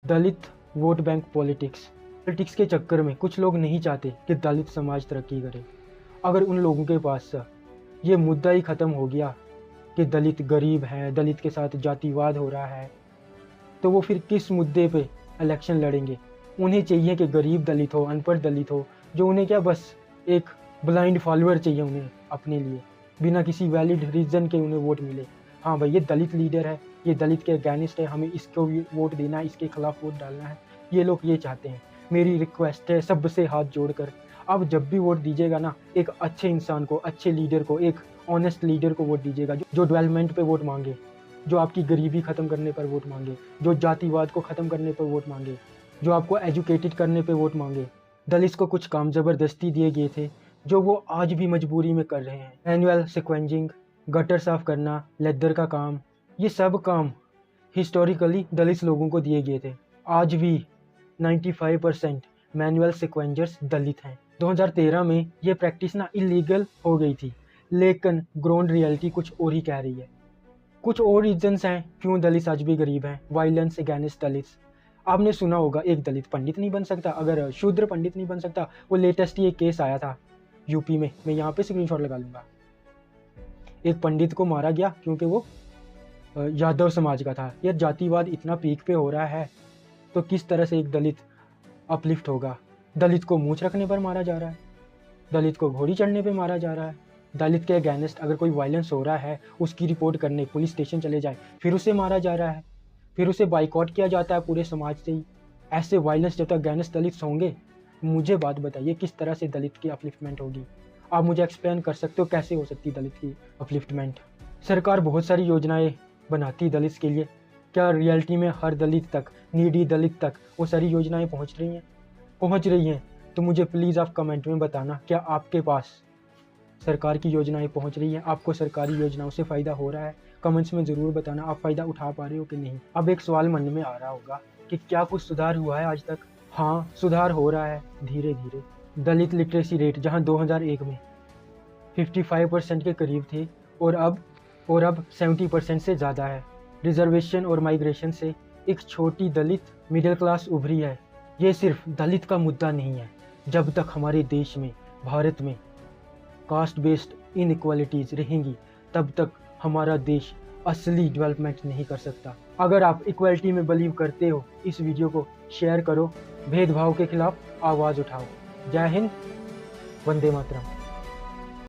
दलित vote bank politics के चक्कर में कुछ लोग नहीं चाहते कि दलित समाज तरक्की करे। अगर उन लोगों के पास ये मुद्दा ही ख़त्म हो गया कि दलित गरीब है, दलित के साथ जातिवाद हो रहा है, तो वो फिर किस मुद्दे पे इलेक्शन लड़ेंगे। उन्हें चाहिए कि गरीब दलित हो, अनपढ़ दलित हो, जो उन्हें क्या बस एक ब्लाइंड फॉलोअर चाहिए उन्हें अपने लिए, बिना किसी वैलिड रीज़न के उन्हें वोट मिले। हाँ भाई, ये दलित लीडर है, ये दलित के अगेंस्ट है, हमें इसको वोट देना है, इसके खिलाफ वोट डालना है। ये लोग ये चाहते हैं। मेरी रिक्वेस्ट है सबसे हाथ जोड़कर, आप जब भी वोट दीजिएगा ना, एक अच्छे इंसान को, अच्छे लीडर को, एक ऑनेस्ट लीडर को वोट दीजिएगा, जो डेवलपमेंट पे वोट मांगे, जो आपकी गरीबी ख़त्म करने पर वोट मांगे, जो जातिवाद को ख़त्म करने पर वोट मांगे, जो आपको एजुकेटेड करने पे वोट मांगे। दलित को कुछ काम ज़बरदस्ती दिए गए थे जो वो आज भी मजबूरी में कर रहे हैं। एनुअल सिक्वेंजिंग, गटर साफ करना, लेदर का काम, ये सब काम हिस्टोरिकली दलित लोगों को दिए गए थे। आज भी 95% मैनुअल सिक्वेंजर्स दलित हैं। 2013 में ये प्रैक्टिस ना इलीगल हो गई थी, लेकिन ग्राउंड रियलिटी कुछ और ही कह रही है। कुछ और रीजंस हैं क्यों दलित आज भी गरीब हैं। वायलेंस अगेंस्ट दलित, आपने सुना होगा एक दलित पंडित नहीं बन सकता, अगर शूद्र पंडित नहीं बन सकता। वो लेटेस्ट ये केस आया था यूपी में, मैं यहाँ पे स्क्रीनशॉट लगा लूँगा। एक पंडित को मारा गया क्योंकि वो यादव समाज का था। यार जातिवाद इतना पीक पे हो रहा है तो किस तरह से एक दलित अपलिफ्ट होगा। दलित को मूंछ रखने पर मारा जा रहा है, दलित को घोड़ी चढ़ने पे मारा जा रहा है। दलित के अगेंस्ट अगर कोई वायलेंस हो रहा है, उसकी रिपोर्ट करने पुलिस स्टेशन चले जाए, फिर उसे मारा जा रहा है, फिर उसे बाइकआउट किया जाता है पूरे समाज से ही। ऐसे वायलेंस जब तक अगेंस्ट दलित होंगे, मुझे बात बताइए किस तरह से दलित की अपलिफ्टमेंट होगी। आप मुझे एक्सप्लेन कर सकते हो कैसे हो सकती दलित की अपलिफ्टमेंट। सरकार बहुत सारी योजनाएं बनाती दलित के लिए, क्या रियलिटी में हर दलित तक, नीडी दलित तक वो सारी योजनाएं पहुंच रही हैं? पहुंच रही हैं तो मुझे प्लीज़ आप कमेंट में बताना, क्या आपके पास सरकार की योजनाएं पहुंच रही हैं? आपको सरकारी योजनाओं से फ़ायदा हो रहा है? कमेंट्स में ज़रूर बताना आप फ़ायदा उठा पा रहे हो कि नहीं। अब एक सवाल मन में आ रहा होगा कि क्या कुछ सुधार हुआ है आज तक? हाँ, सुधार हो रहा है धीरे धीरे। दलित लिटरेसी रेट जहाँ 2001 में 55% के करीब थे और अब 70% से ज़्यादा है। रिजर्वेशन और माइग्रेशन से एक छोटी दलित मिडिल क्लास उभरी है। ये सिर्फ दलित का मुद्दा नहीं है। जब तक हमारे देश में, भारत में कास्ट बेस्ड इनइक्वालिटीज़ रहेंगी, तब तक हमारा देश असली डेवलपमेंट नहीं कर सकता। अगर आप इक्वालिटी में बिलीव करते हो, इस वीडियो को शेयर करो, भेदभाव के खिलाफ आवाज़ उठाओ। जय हिंद, वंदे मातरम।